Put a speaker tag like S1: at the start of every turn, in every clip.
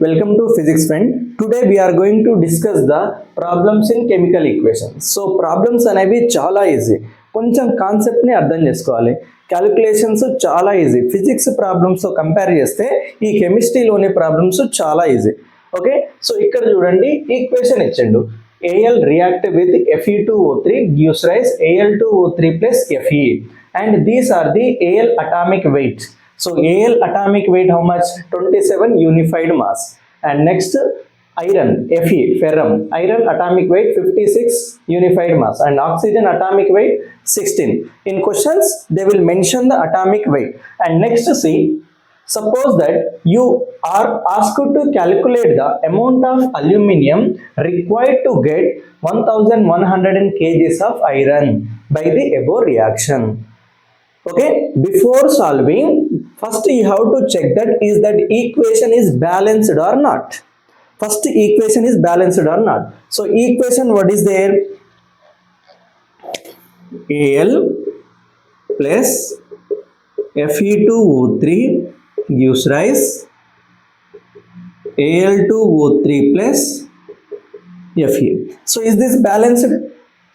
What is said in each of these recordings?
S1: welcome to Physics Friend. Today we are going to discuss the problems in chemical equations. So problems అనేవి చాలా easy, కొంచెం కాన్సెప్ట్ని అర్థం చేసుకోవాలి. క్యాలిక్యులేషన్స్ చాలా ఈజీ, ఫిజిక్స్ ప్రాబ్లమ్స్తో కంపేర్ చేస్తే ఈ కెమిస్ట్రీలోని ప్రాబ్లమ్స్ చాలా ఈజీ. ఓకే, సో ఇక్కడ చూడండి, ఈక్వేషన్ ఇచ్చిండు. Al react with Fe2O3 gives rise Al2O3 plus Fe, and these are the Al atomic weight. So Al atomic weight how much? 27 unified mass. And next iron, Fe, ferrum, iron atomic weight 56 unified mass, and oxygen atomic weight 16. In questions they will mention the atomic weight. And next see, suppose that you are asked to calculate the amount of aluminum required to get 1100 kgs of iron by the above reaction. Okay, before solving, first you have to check that is that equation is balanced or not. First equation is balanced or not. So equation what is there? Al plus Fe2O3 gives rise Al2O3 plus Fe. So is this balanced?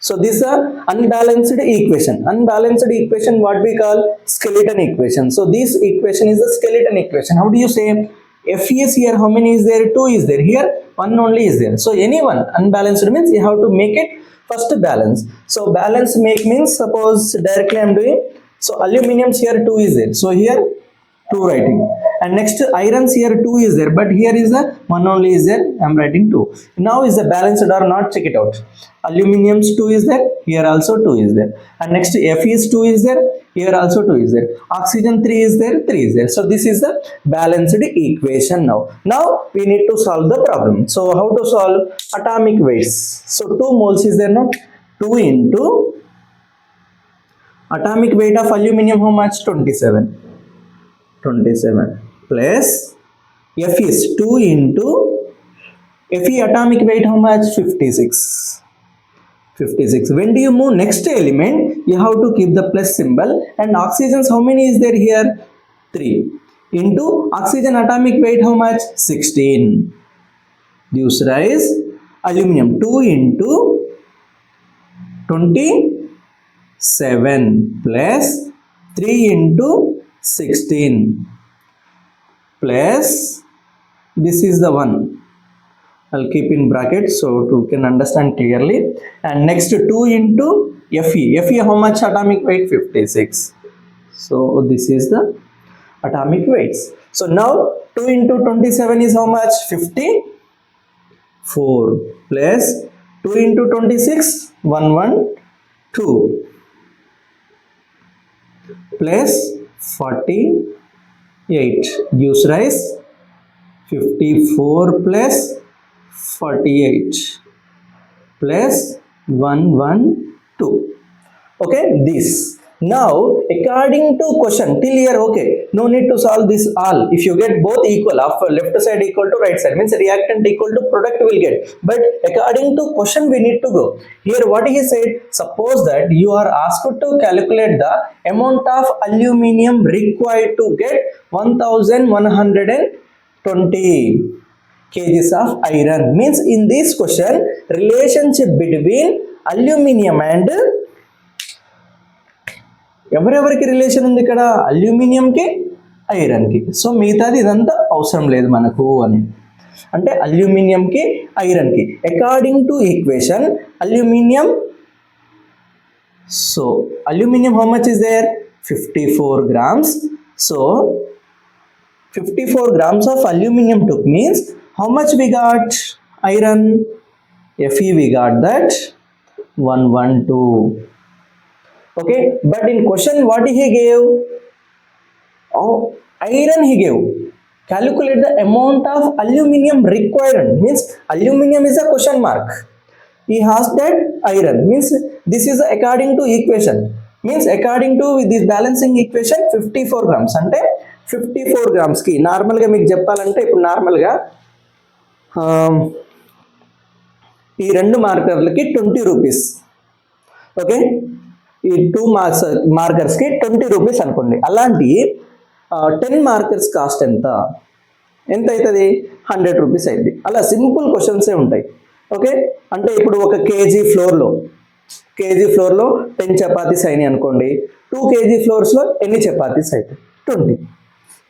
S1: So this is a unbalanced equation. Unbalanced equation what we call skeleton equation. So this equation is a skeleton equation. How do you say? Fe is here, how many is there? 2 is there. Here 1 only is there. So anyone unbalanced means you have to make it first balance. So balance make means, suppose directly I am doing, so aluminum's here 2 is there. So here 2 writing, and next irons here 2 is there, but here is the 1 only is there. I am writing 2. Now is the balanced or not? Check it out. Aluminum's 2 is there, here also 2 is there, and next Fe is 2 is there, here also 2 is there. Oxygen 3 is there, 3 is there. So this is the balanced equation. Now we need to solve the problem. So how to solve? Atomic weights. So 2 moles is there, no? 2 into atomic weight of aluminum how much? 27 plus Fe is 2 into Fe atomic weight how much? 56. When do you move next element, you have to keep the plus symbol, and oxygens how many is there here? 3 into oxygen atomic weight how much? 16 gives rise aluminum 2 into 27 plus 3 into 16 plus this is the one, I'll keep in brackets so you can understand clearly. And next 2 into Fe. Fe how much atomic weight? 56. So this is the atomic weights. So now 2 into 27 is how much? 54 plus 2 into 26 112 plus 48 gives rise 54 plus 48 plus 112. Okay, this. Now according to question till here, okay, no need to solve this all. If you get both equal, of left side equal to right side means reactant equal to product will get, but according to question we need to go. Here what he said, suppose that you are asked to calculate the amount of aluminum required to get 1120 kgs of iron. Means in this question relationship between aluminum and ఎవరెవరికి relation ఉంది ఇక్కడ? అల్యూమినియంకి, ఐరన్కి. So మిగతాది ఇదంతా అవసరం లేదు మనకు అని అంటే అల్యూమినియంకి, ఐరన్కి according to equation aluminium. So aluminium how much is there? 54 grams. So 54 grams of aluminum took means how much we got? Iron, Fe we got that 112. Okay, but in question what he gave? Oh, iron he gave. Calculate the amount of aluminum required. Means aluminum is a question mark. He asked that iron. Means this is according to equation. Means according to this balancing equation 54 grams. అంటే 54 grams కి నార్మల్గా మీకు చెప్పాలంటే ఇప్పుడు నార్మల్గా ఈ 2 మార్కర్లకి 20 rupees. Okay, ఈ 2 మార్కర్స్కి 20 rupees అనుకోండి. అలాంటి 10 మార్కర్స్ కాస్ట్ ఎంత? ఎంత అవుతుంది? 100 రూపీస్ అయింది. అలా సింపుల్ క్వశ్చన్సే ఉంటాయి. ఓకే, అంటే ఇప్పుడు ఒక కేజీ ఫ్లోర్లో 10 చపాతీస్ అయినాయి అనుకోండి, 2 kg ఫ్లోర్స్లో ఎన్ని చపాతీస్ అవుతాయి? 20.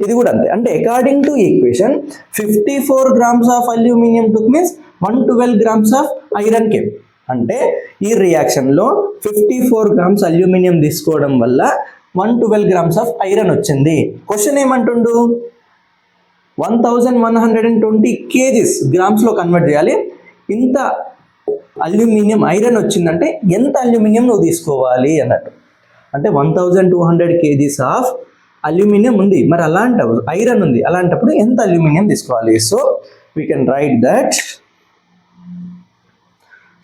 S1: ఇది కూడా అంతే. అంటే according to equation 54 grams of aluminium took means 112 grams of iron came. అంటే ఈ రియాక్షన్లో 54 grams అల్యూమినియం తీసుకోవడం వల్ల 112 grams ఆఫ్ ఐరన్ వచ్చింది. క్వశ్చన్ ఏమంటుండు? 1120 kgs గ్రామ్స్లో కన్వర్ట్ చేయాలి. ఇంత అల్యూమినియం ఐరన్ వచ్చిందంటే ఎంత అల్యూమినియం నువ్వు తీసుకోవాలి అన్నట్టు. అంటే 1200 kgs ఆఫ్ అల్యూమినియం ఉంది, మరి అలాంటి ఐరన్ ఉంది, అలాంటప్పుడు ఎంత అల్యూమినియం తీసుకోవాలి? So we can write that.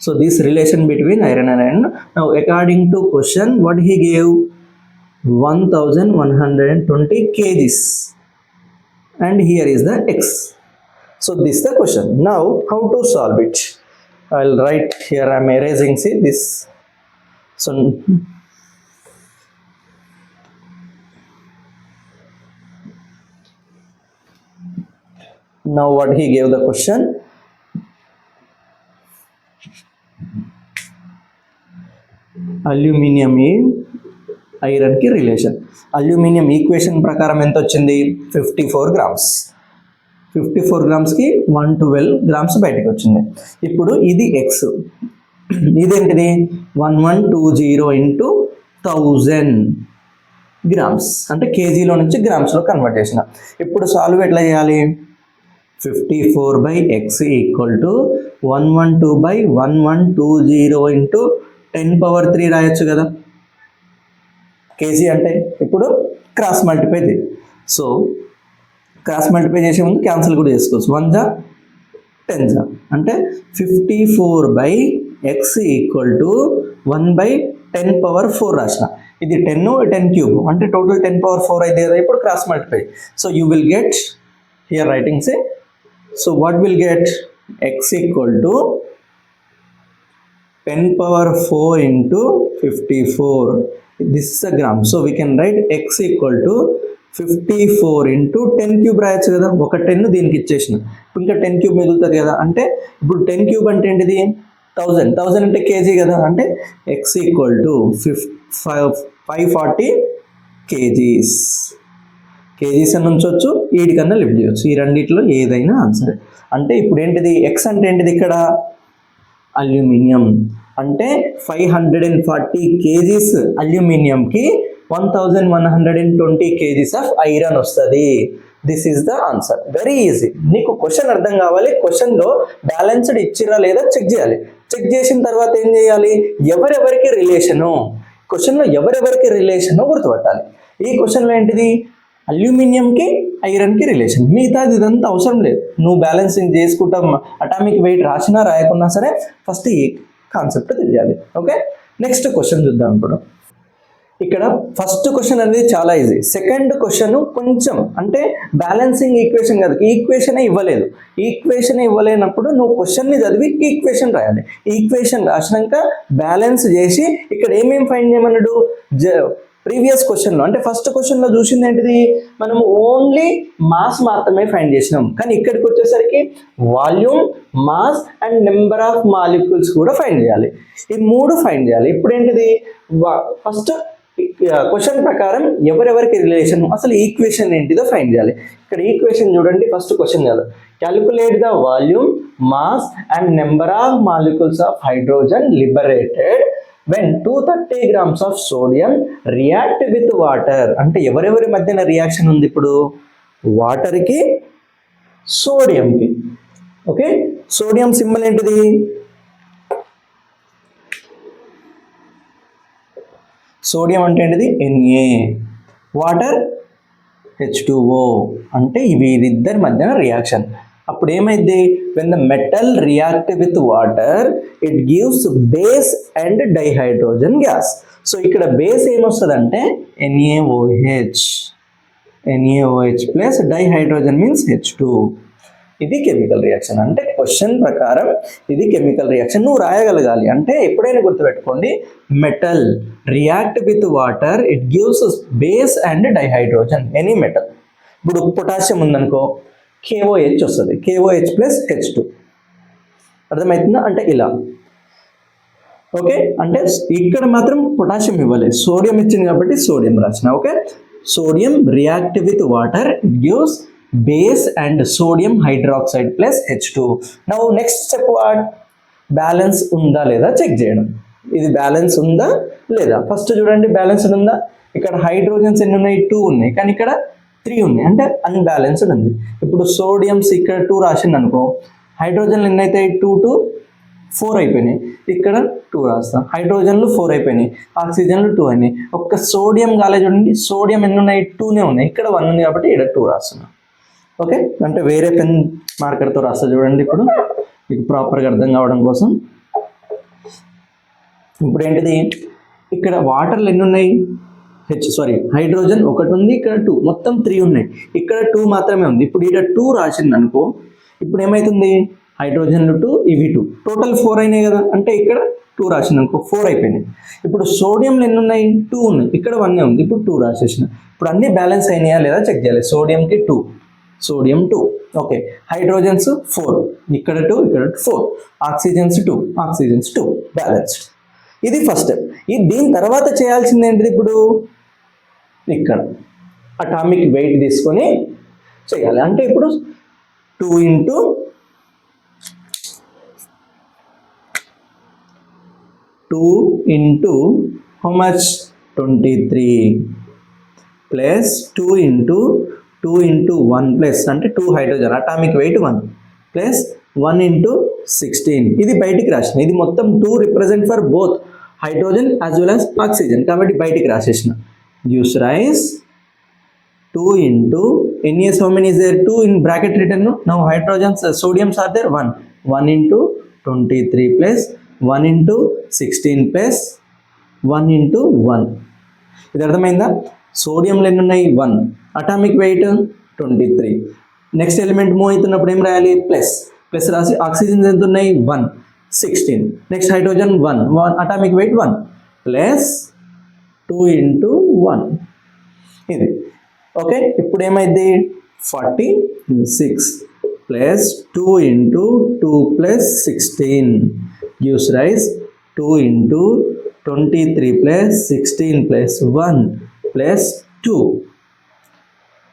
S1: So this relation between iron and iron. Now according to question what he gave 1120 kgs and here is the x. So this is the question. Now how to solve it? I'll write here, I'm erasing, see this. So now what he gave the question, aluminium ఈ iron కి relation. Aluminium equation ప్రకారం ఎంత వచ్చింది? 54 grams. 54 grams-కి 112 grams బయటకు వచ్చింది. ఇప్పుడు ఇది X, ఇదేంటిది? 1120 into 1000 grams, అంటే కేజీలో నుంచి గ్రామ్స్లో కన్వర్ట్ చేసిన. ఇప్పుడు సాల్వ్ ఎట్లా చేయాలి? 54/x ఈక్వల్ టు 112/1120 into 10⁻³ రాయొచ్చు కదా. కేజీ అంటే ఇప్పుడు క్రాస్ మల్టిప్లై చేయి. సో క్రాస్ మల్టిప్లై చేసే ముందు క్యాన్సిల్ కూడా చేసుకోవచ్చు. 1 జా 10 జా అంటే 54/x ఈక్వల్ టు 1/10⁻4 రాసిన. ఇది 10 అంటే టోటల్ 10⁻4 అయితే కదా. ఇప్పుడు cross multiply. So you will get here writing say. So what will get? x equal to 10⁻4 into 54. This is a gram. So we can write x equal to 54 into 10³ రాయొచ్చు కదా. ఒక 10 దీనికి ఇచ్చేసిన, ఇంకా 10³ మిగులుతుంది కదా. అంటే ఇప్పుడు 10³ అంటే ఏంటిది? 1000 అంటే కేజీ కదా. అంటే x equal to 540 kgs. Kgs అని ఉంచవచ్చు, వీటికన్నా లిఫ్ట్ చేయవచ్చు. ఈ రెండిట్లో ఏదైనా ఆన్సర్. అంటే ఇప్పుడు ఏంటిది? ఎక్స్ అంటే ఏంటిది? ఇక్కడ అల్యూమినియం. అంటే 540 kgs అల్యూమినియంకి 1120 kgs ఆఫ్ ఐరన్ వస్తుంది. This is the answer. Very easy. నీకు క్వశ్చన్ అర్థం కావాలి. క్వశ్చన్లో బ్యాలెన్స్డ్ ఇచ్చిరా లేదా చెక్ చేయాలి. చెక్ చేసిన తర్వాత ఏం చేయాలి? ఎవరెవరికి రిలేషను, క్వశ్చన్లో ఎవరెవరికి రిలేషను గుర్తుపట్టాలి. ఈ క్వశ్చన్లో ఏంటిది? అల్యూమినియంకి ఐరన్కి రిలేషన్. మిగతాది ఇదంతా అవసరం లేదు. నువ్వు బ్యాలెన్సింగ్ చేసుకుంటాం, అటామిక్ వెయిట్ రాసినా రాయకున్నా సరే ఫస్ట్ ఈ కాన్సెప్ట్ తెలియాలి. ఓకే, నెక్స్ట్ క్వశ్చన్ చూద్దాం. ఇప్పుడు ఇక్కడ ఫస్ట్ క్వశ్చన్ అనేది చాలా ఈజీ. సెకండ్ క్వశ్చన్ కొంచెం అంటే బ్యాలెన్సింగ్ ఈక్వేషన్ కాదు, ఈక్వేషనే ఇవ్వలేదు. ఈక్వేషన్ ఇవ్వలేనప్పుడు నువ్వు క్వశ్చన్ని చదివి ఈక్వేషన్ రాయాలి. ఈక్వేషన్ రాసినాక బ్యాలెన్స్ చేసి ఇక్కడ ఏమేమి ఫైండ్ చేయమన్నాడు? ప్రీవియస్ క్వశ్చన్లో అంటే ఫస్ట్ క్వశ్చన్లో చూసింది ఏంటిది? మనము ఓన్లీ మాస్ మాత్రమే ఫైండ్ చేసినాం. కానీ ఇక్కడికి వచ్చేసరికి volume, mass and number of molecules కూడా ఫైండ్ చేయాలి. ఈ 3 ఫైండ్ చేయాలి. ఇప్పుడు ఏంటిది? ఫస్ట్ క్వశ్చన్ ప్రకారం ఎవరెవరికి రిలేషన్, అసలు ఈక్వేషన్ ఏంటిదో ఫైండ్ చేయాలి. ఇక్కడ ఈక్వేషన్ చూడండి. ఫస్ట్ క్వశ్చన్ చేయాలి. Calculate the volume, mass and number of molecules of hydrogen liberated when 230 grams of sodium react with water. అంటే ఎవరెవరి మధ్యన రియాక్షన్ ఉంది? ఇప్పుడు వాటర్కి, సోడియంకి. ఓకే, సోడియం సింబల్ ఏంటిది? సోడియం అంటే ఏంటిది? Na. Water H2O. అంటే వీరిద్దరి మధ్యన రియాక్షన్. అప్పుడు ఏమైంది? when the metal react with water it gives base and dihydrogen gas. So ఇక్కడ బేస్ ఏమొస్తుందంటే NaOH plus dihydrogen means H2. ఇది కెమికల్ రియాక్షన్. అంటే క్వశ్చన్ ప్రకారం ఇది కెమికల్ రియాక్షన్. నువ్వు రాయగలగాలి. అంటే ఎప్పుడైనా గుర్తుపెట్టుకోండి, metal react with water it gives base and dihydrogen, any metal. ఇప్పుడు పొటాషియం ఉందనుకో, KOH వస్తుంది, KOH ప్లస్ H2. అర్థమవుతుందా? అంటే ఇలా. ఓకే, అంటే ఇక్కడ మాత్రం పొటాషియం ఇవ్వలేదు, సోడియం ఇచ్చింది కాబట్టి సోడియం రాసిన. Okay, sodium react with water gives base and sodium hydroxide plus H2. Now next step what? Balance ఉందా లేదా చెక్ చేయడం. ఇది బ్యాలెన్స్ ఉందా లేదా? ఫస్ట్ చూడండి, బ్యాలెన్స్డ్ ఉందా? ఇక్కడ హైడ్రోజన్స్ ఎన్ని ఉన్నాయి? 2 ఉన్నాయి, కానీ ఇక్కడ 3 ఉన్నాయి, అంటే అన్బ్యాలెన్స్డ్ ఉంది. ఇప్పుడు సోడియంస్ ఇక్కడ 2 రాసింది అనుకో, హైడ్రోజన్లు ఎన్ని అవుతాయి? 2 to 4 అయిపోయినాయి. ఇక్కడ 2 రాస్తాం, హైడ్రోజన్లు 4 అయిపోయినాయి, ఆక్సిజన్లు 2 అయినాయి. ఒక్క సోడియం కాలే చూడండి, సోడియం ఎన్ని ఉన్నాయి? 2నే ఉన్నాయి, ఇక్కడ 1 ఉంది కాబట్టి ఇక్కడ 2 రాస్తున్నాం. ఓకే, అంటే వేరే పెన్ మార్కర్తో రాస్తా చూడండి ఇప్పుడు మీకు ప్రాపర్గా అర్థం కావడం కోసం. ఇప్పుడు ఏంటిది? ఇక్కడ వాటర్లు ఎన్ని ఉన్నాయి? హైడ్రోజన్ 1 ఉంది, ఇక్కడ 2, మొత్తం 3 ఉన్నాయి, ఇక్కడ 2 మాత్రమే ఉంది. ఇప్పుడు ఇక్కడ 2 రాసింది అనుకో, ఇప్పుడు ఏమవుతుంది? హైడ్రోజన్లు 2, ఇవి 2, టోటల్ 4 అయినాయి కదా, అంటే ఇక్కడ 2 రాసింది అనుకో 4 అయిపోయినాయి. ఇప్పుడు సోడియంలు ఎన్ని ఉన్నాయి? 2 ఉన్నాయి, ఇక్కడ 1 ఉంది, ఇప్పుడు 2 రాసేసిన. ఇప్పుడు అన్ని బ్యాలెన్స్ అయినాయా లేదా చెక్ చేయాలి. సోడియంకి 2, సోడియం 2. ఓకే, హైడ్రోజన్స్ 4, ఇక్కడ 2, ఇక్కడ 4, ఆక్సిజన్స్ 2, ఆక్సిజన్స్ 2, బ్యాలెన్స్డ్. ఇది ఫస్ట్ స్టెప్. దీని తర్వాత చేయాల్సింది ఏంటిది? ఇప్పుడు ఇక్కడ అటామిక్ వెయిట్ తీసుకొని చేయాలి. అంటే ఇప్పుడు 2 into how much? 23 plus 2 into 1 plus అంటే 2 hydrogen, atomic weight 1 plus 1 into 16. ఇది బయటికి రాసిన. ఇది మొత్తం 2 represent for both hydrogen as well as oxygen, కాబట్టి బయటికి రాసేసిన. Gives rise 2 into NaS, how many is there? 2 in bracket written. Now hydrogens, sodiums are there, 1 into 23 plus 1 into 16 plus 1 into 1. ఇది అర్థమైందా? సోడియంలు ఎన్ని ఉన్నాయి? 1, atomic weight 23. Next element move అవుతున్నప్పుడు ఏం రాయాలి? ప్లస్ రాసి, ఆక్సిజన్ ఎంత ఉన్నాయి? 1, 16. Next hydrogen 1, atomic weight 1 plus 2 into 1. ఇది ఓకే. ఇప్పుడు ఏమైంది? 46 plus 2 into 2 plus 16 gives rise 2 into 23 plus 16 plus 1 plus 2.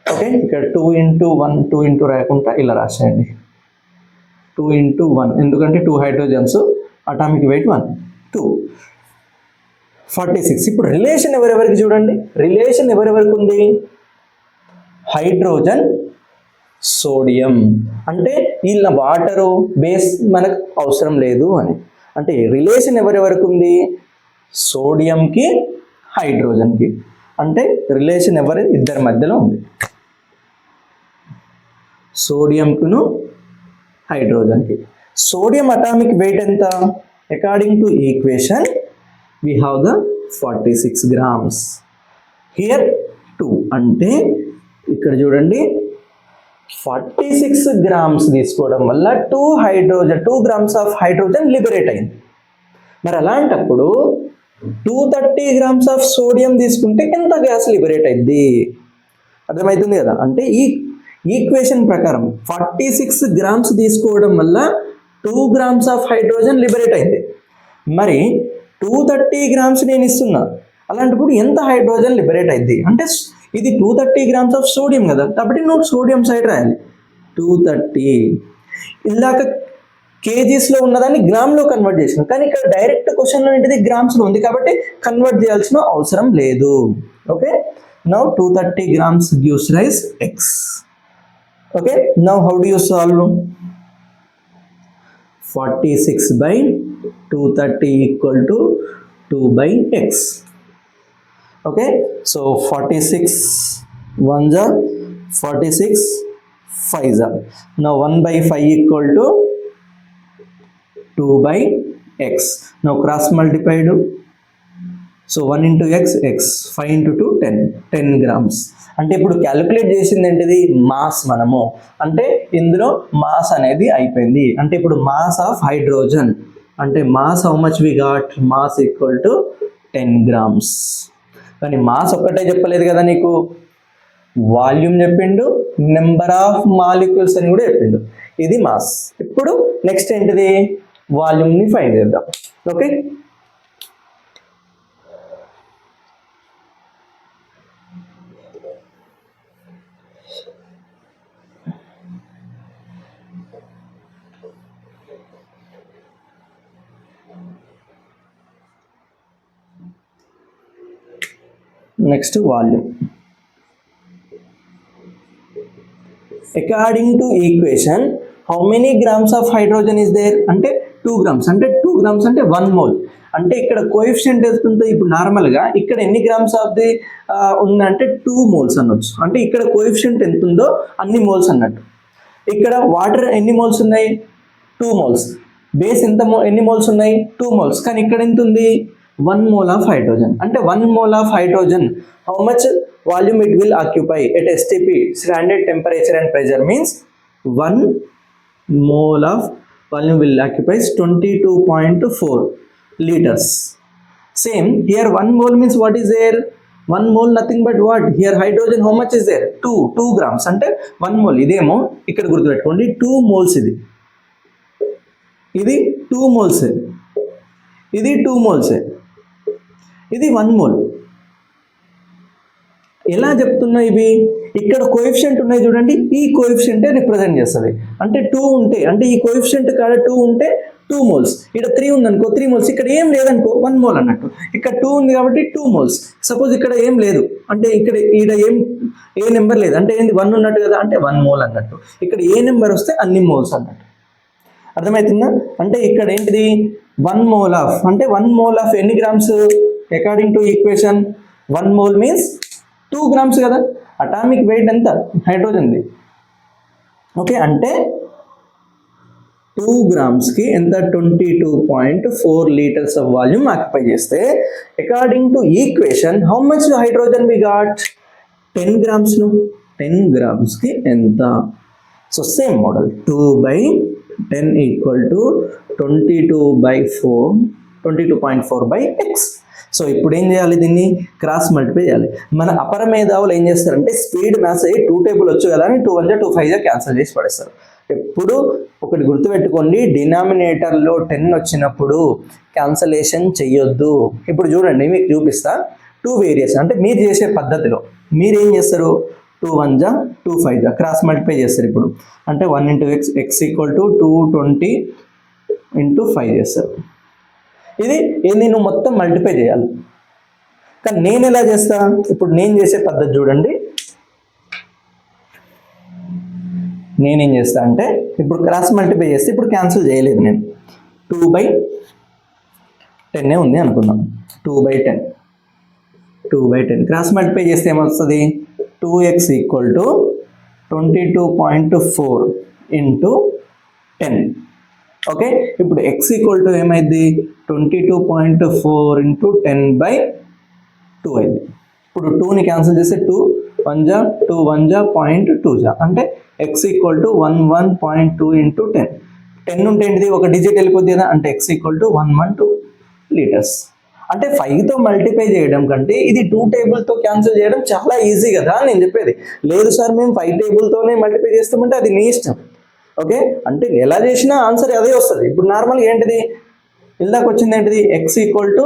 S1: Okay, ఇక్కడ 2 into 1, 2 into రాయకుండా ఇలా రాసేయండి. 2 into 1 ఎందుకంటే 2 హైడ్రోజన్స్, అటామిక్ వెయిట్ 1, 2. 46. ఇప్పుడు రిలేషన్ ఎవరెవరికి చూడండి. రిలేషన్ ఎవరెవరికి ఉంది? Hydrogen, sodium. అంటే వీళ్ళ వాటరు బేస్ మనకు అవసరం లేదు అని. అంటే రిలేషన్ ఎవరెవరికి ఉంది? సోడియంకి, హైడ్రోజన్కి. అంటే రిలేషన్ ఇద్దరి మధ్యలో ఉంది, సోడియంకును హైడ్రోజన్కి. సోడియం అటామిక్ వెయిట్ ఎంత? According to equation we have the 46 grams. Here 2 అంటే ఇక్కడ చూడండి 46 grams తీసుకోవడం వల్ల 2 grams ఆఫ్ హైడ్రోజన్ లిబరేట్ అయింది. మరి అలాంటప్పుడు 230 grams ఆఫ్ సోడియం తీసుకుంటే ఎంత గ్యాస్ లిబరేట్ అయింది? అర్థమవుతుంది కదా. అంటే ఈ ఈక్వేషన్ ప్రకారం 46 grams తీసుకోవడం వల్ల 2 grams ఆఫ్ హైడ్రోజన్ లిబరేట్ అయింది. మరి 230 grams నేను ఇస్తున్నా, అలాంటప్పుడు ఎంత హైడ్రోజన్ లిబరేట్ అయింది? అంటే ఇది 230 grams ఆఫ్ సోడియం కదా, కాబట్టి నువ్వు సోడియం సైడ్ రాయాలి. 230 ఇందాక కేజీస్లో ఉన్నదాన్ని గ్రామ్లో కన్వర్ట్ చేసిన, కానీ ఇక్కడ డైరెక్ట్ క్వశ్చన్లో ఏంటిది? గ్రామ్స్లో ఉంది, కాబట్టి కన్వర్ట్ చేయాల్సిన అవసరం లేదు. Okay, now 230 grams gives rise X. Okay, now how do you solve? 46 by 230 equal to 2 by X. Okay, so 46 1s are 46 5s are. Now 1 by 5 equal to 2 by X. Now cross multiply do. So 1 into X, 5 into 2, 10 grams. అంటే ఇప్పుడు calculate చేసింది ఏంటిది? Mass. మనము అంటే ఇందులో mass అనేది అయిపోయింది. అంటే ఇప్పుడు మాస్ ఆఫ్ హైడ్రోజన్ అంటే mass how much we got? Mass equal to 10 grams. కానీ మాస్ ఒక్కటే చెప్పలేదు కదా నీకు, వాల్యూమ్ చెప్పిండు, నెంబర్ ఆఫ్ మాలిక్యూల్స్ అని కూడా చెప్పిండు. ఇది మాస్. ఇప్పుడు నెక్స్ట్ ఏంటిది, వాల్యూమ్ని ఫైండ్ చేద్దాం. Okay, next volume. According to equation how many grams of hydrogen is there అంటే 2 grams. అంటే 2 grams అంటే 1 mole. అంటే ఇక్కడ కోఎఫిషియంట్ ఎంత, ఇప్పుడు నార్మల్గా ఇక్కడ ఎన్ని గ్రామ్స్ ఆఫ్ ది ఉందంటే 2 moles అనొచ్చు. అంటే ఇక్కడ కోఎఫిషియంట్ ఎంత ఉందో అన్ని మోల్స్ అన్నట్టు. ఇక్కడ వాటర్ ఎన్ని మోల్స్ ఉన్నాయి, 2 moles. బేస్ ఎన్ని మోల్స్ ఉన్నాయి, 2 moles. కానీ ఇక్కడ ఎంత ఉంది, 1 mole ఆఫ్ హైడ్రోజన్. అంటే 1 mole of hydrogen how much volume it will occupy at STP, standard temperature and pressure, means 1 mole of volume will occupies 22.4 liters. Same here, 1 mole means what is there, 1 mole nothing but what, here hydrogen how much is there, 2 grams. అంటే 1 mole. ఇదేమో ఇక్కడ గుర్తుపెట్టుకోండి 2 moles. ఇది 2 moles, ఇది 2 moles, ఇది 1 mole. ఎలా చెప్తున్నా ఇవి, ఇక్కడ కోఎఫిషియంట్ ఉన్నాయి చూడండి, ఈ కోఎఫిషియంటే రిప్రజెంట్ చేస్తుంది. అంటే 2 ఉంటే, అంటే ఈ కోఎఫిషియంట్ కాడ 2 ఉంటే 2 moles. ఇక్కడ 3 ఉందనుకో 3 moles. ఇక్కడ ఏం లేదనుకో 1 mole అన్నట్టు. ఇక్కడ 2 ఉంది కాబట్టి 2 moles. సపోజ్ ఇక్కడ ఏం లేదు అంటే ఇక్కడ ఏ నెంబర్ లేదు అంటే ఏంది 1 ఉన్నట్టు కదా, అంటే 1 mole అన్నట్టు. ఇక్కడ ఏ నెంబర్ వస్తే అన్ని మోల్స్ అన్నట్టు. అర్థమవుతుందా? అంటే ఇక్కడ ఏంటిది 1 mole ఆఫ్, అంటే 1 mole ఆఫ్ ఎన్ని grams according to equation, 1 mole means 2 grams కదా. అటామిక్ వెయిట్ ఎంత హైడ్రోజన్ది, ఓకే. అంటే 2 గ్రామ్స్కి ఎంత, 22.4 liters ఆఫ్ వాల్యూమ్ ఆక్యుపై చేస్తే according to equation how much hydrogen we got, 10 grams. 10 గ్రామ్స్కి ఎంత. So same model 2/10 equal to 22.4/x. So ఇప్పుడు ఏం చేయాలి, దీన్ని క్రాస్ మల్టిప్లై చేయాలి. మన అపర మేధావులు ఏం చేస్తారంటే స్పీడ్ మ్యాథ్స్ 2 టేబుల్ వచ్చు కదా అని 2 1 2 5 క్యాన్సిల్ చేసి పడేస్తారు. ఎప్పుడు ఒకటి గుర్తుపెట్టుకోండి, డినామినేటర్లో 10 వచ్చినప్పుడు క్యాన్సలేషన్ చెయ్యొద్దు. ఇప్పుడు చూడండి మీకు చూపిస్తా 2 వేరియేషన్. అంటే మీరు చేసే పద్ధతిలో మీరు ఏం చేస్తారు, 2 1 2 5 క్రాస్ మల్టిప్లై చేస్తారు. ఇప్పుడు అంటే 1 × x ఈక్వల్ టు 220 × 5 చేస్తారు. ఇది ఏంది, నువ్వు మొత్తం మల్టిప్లై చేయాలి. కానీ నేను ఎలా చేస్తా, ఇప్పుడు నేను చేసే పద్ధతి చూడండి. నేనేం చేస్తా అంటే ఇప్పుడు క్రాస్ మల్టిప్లై చేస్తే ఇప్పుడు క్యాన్సిల్ చేయలేదు నేను. 2/10 ఉంది అనుకుందాం. 2/10 క్రాస్ మల్టిప్లై చేస్తే ఏమొస్తుంది, 2x ఈక్వల్ టు 22.4 × 10. ఓకే, ఇప్పుడు x ఈక్వల్ టు ఏమైంది, 22.4 × 10/2 అయింది. ఇప్పుడు 2ని క్యాన్సిల్ చేస్తే 2 1 2 1 0.2 అంటే x ఈక్వల్ టు 11.2 × 10. 10 ఉంటే ఏంటిది, ఒక డిజిట్ వెళ్ళిపోద్ది కదా, అంటే x ఈక్వల్ టు 112 liters. అంటే 5తో మల్టిప్లై చేయడం కంటే ఇది 2 టేబుల్తో క్యాన్సిల్ చేయడం చాలా ఈజీ కదా నేను చెప్పేది. లేదు సార్ మేము 5 టేబుల్తోనే మల్టిప్లై చేస్తామంటే అది నీ ఇష్టం. ఓకే, అంటే ఎలా చేసినా ఆన్సర్ అదే వస్తుంది. ఇప్పుడు నార్మల్గా ఏంటిది ఇందాక వచ్చింది ఏంటిది, x ఈక్వల్ టు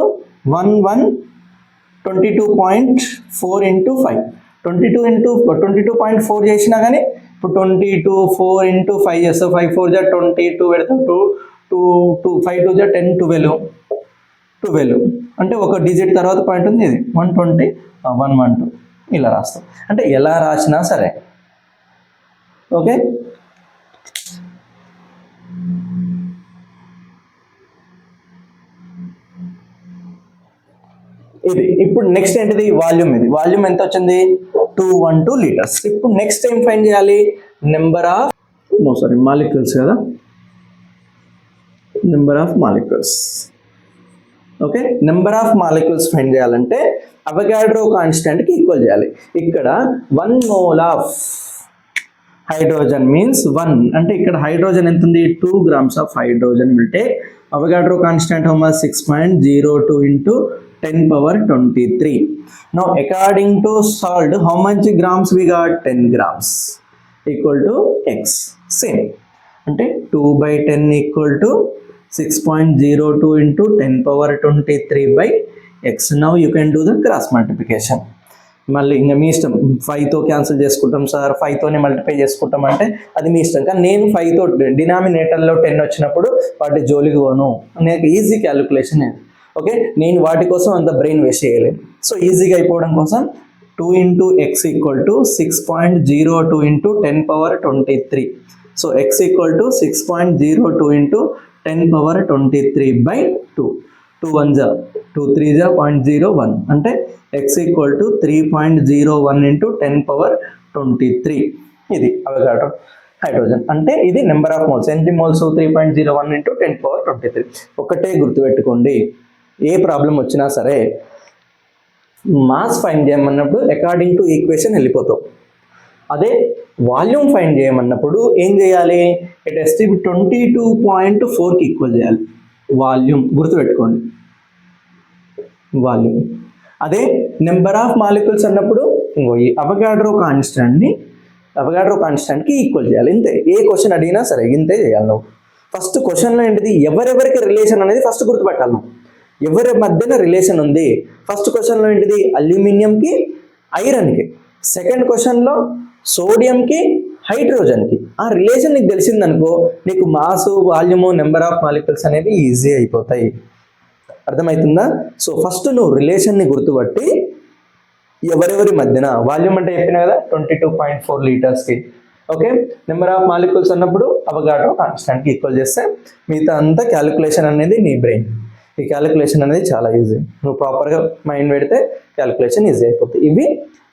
S1: 22.4 × 5. 22.4 చేసినా కానీ ఇప్పుడు 22 4 × 5 చేస్తావు. 5 4 22 పెడతావు. 5 2 10 12 అంటే ఒక డిజిట్ తర్వాత పాయింట్ ఉంది, ఇది 120 112 ఇలా రాస్తాం. అంటే ఎలా రాసినా సరే. ఓకే, ఇది ఇప్పుడు నెక్స్ట్ ఏంటిది, వాల్యూమ్. ఇది వాల్యూమ్ ఎంత వచ్చింది, 212 liters. ఇప్పుడు నెక్స్ట్ ఏం ఫైండ్ చేయాలి, నెంబర్ ఆఫ్ మాలిక్యూల్స్ కదా, number of molecules. Okay, number of molecules find చేయాలంటే అవగాడ్రో కాన్స్టెంట్కి ఈక్వల్ చేయాలి. ఇక్కడ 1 mole ఆఫ్ హైడ్రోజన్ మీన్స్ 1, అంటే ఇక్కడ హైడ్రోజన్ ఎంత ఉంది, 2 grams of hydrogen will take Avogadro constant how much, 6.02 × 10 power 23. Now according to solved, how much grams we got? 10 grams equal to x. Same. అంటే 2 by 10 equal to 6.02 into 10 power 23 by x. Now you can do the cross multiplication. మళ్ళీ ఇంకా మీ ఇష్టం, 5తో cancel చేసుకుంటాం sir, 5తోనే multiply చేసుకుంటాం అంటే అది మీ ఇష్టం. కానీ నేను 5తో డినామినేటర్లో 10 వచ్చినప్పుడు వాటి జోలికి పోను, నాకు ఈజీ క్యాలిక్యులేషన్. ఓకే, నేను వాటి కోసం అంత బ్రెయిన్ వేస్ట్ చేయలేదు. సో ఈజీగా అయిపోవడం కోసం 2 into x equal to 6.02 into 10 power 23. So x equal to 6.02 into 10 power 23 by 2. 2 1s 2 3s 0.01 అంటే x equal to 3.01 into 10 power 23. ఇది అవగాడ్రో హైడ్రోజన్. అంటే ఇది నెంబర్ ఆఫ్ మోల్స్. ఎన్ని మోల్స్? 3.01 into 10 power 23. ఒకటే గుర్తుపెట్టుకోండి, ఏ ప్రాబ్లం వచ్చినా సరే మాస్ ఫైండ్ చేయమన్నప్పుడు అకార్డింగ్ టు ఈక్వేషన్ వెళ్ళిపోతాం. అదే వాల్యూమ్ ఫైండ్ చేయమన్నప్పుడు ఏం చేయాలి? ఇట్ ఎస్ 22.4కి ఈక్వల్ చేయాలి వాల్యూమ్. గుర్తుపెట్టుకోండి, వాల్యూమ్. అదే నెంబర్ ఆఫ్ మాలిక్యూల్స్ అన్నప్పుడు ఇంకో ఈ అవగాడ్రో కాన్స్టాంట్కి ఈక్వల్ చేయాలి. ఇంతే. ఏ క్వశ్చన్ అడిగినా సరే ఇంతే చేయాలి నువ్వు. ఫస్ట్ క్వశ్చన్లో ఏంటిది? ఎవరెవరికి రిలేషన్ అనేది ఫస్ట్ గుర్తుపెట్టాలి నువ్వు. ఎవరి మధ్యన రిలేషన్ ఉంది? ఫస్ట్ క్వశ్చన్లో ఏంటిది? అల్యూమినియంకి ఐరన్కి. సెకండ్ క్వశ్చన్లో సోడియంకి హైడ్రోజన్కి. ఆ రిలేషన్ నీకు తెలిసిందనుకో, నీకు mass, volume, number of molecules అనేవి ఈజీ అయిపోతాయి. అర్థమవుతుందా? సో ఫస్ట్ నువ్వు రిలేషన్ని గుర్తుపట్టి ఎవరెవరి మధ్యన, వాల్యూమ్ అంటే చెప్పిన కదా 22.4 లీటర్స్కి. ఓకే, నెంబర్ ఆఫ్ మాలిక్యూల్స్ అన్నప్పుడు అవగాడ్రో కాన్స్టాంట్కి ఈక్వల్ చేస్తే మిగతా అంతా క్యాలిక్యులేషన్ అనేది నీ బ్రెయిన్. ఈ క్యాలిక్యులేషన్ అనేది చాలా ఈజీ. నువ్వు ప్రాపర్గా మైండ్ పెడితే క్యాలిక్యులేషన్ ఈజీ అయిపోతుంది. ఇవి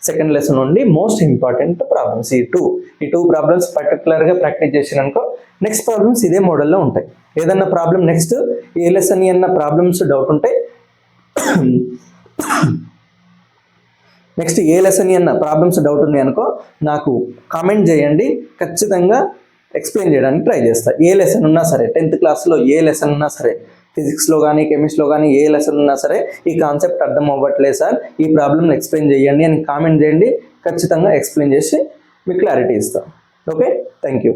S1: సెకండ్ లెసన్ నుండి మోస్ట్ ఇంపార్టెంట్ ప్రాబ్లమ్స్. ఈ టూ ప్రాబ్లమ్స్ పర్టికులర్గా ప్రాక్టీస్ చేసినానుకో నెక్స్ట్ ప్రాబ్లమ్స్ ఇదే మోడల్లో ఉంటాయి. ఏదన్నా ప్రాబ్లం నెక్స్ట్ ఏ లెసన్ అన్న ప్రాబ్లమ్స్ డౌట్ ఉంటాయి, నెక్స్ట్ ఏ లెసన్ అన్న ప్రాబ్లమ్స్ డౌట్ ఉంది అనుకో నాకు కామెంట్ చేయండి, ఖచ్చితంగా ఎక్స్ప్లెయిన్ చేయడానికి ట్రై చేస్తా. ఏ లెసన్ ఉన్నా సరే, 10th క్లాస్లో ఏ లెసన్ ఉన్నా సరే, ఫిజిక్స్లో కానీ కెమిస్ట్రీలో కానీ ఏ లెసన్ ఉన్నా సరే, ఈ కాన్సెప్ట్ అర్థం అవ్వట్లేదు సార్, ఈ ప్రాబ్లమ్ని ఎక్స్ప్లెయిన్ చేయండి అని కామెంట్ చేయండి. ఖచ్చితంగా ఎక్స్ప్లెయిన్ చేసి మీకు క్లారిటీ ఇస్తాను. Okay, thank you.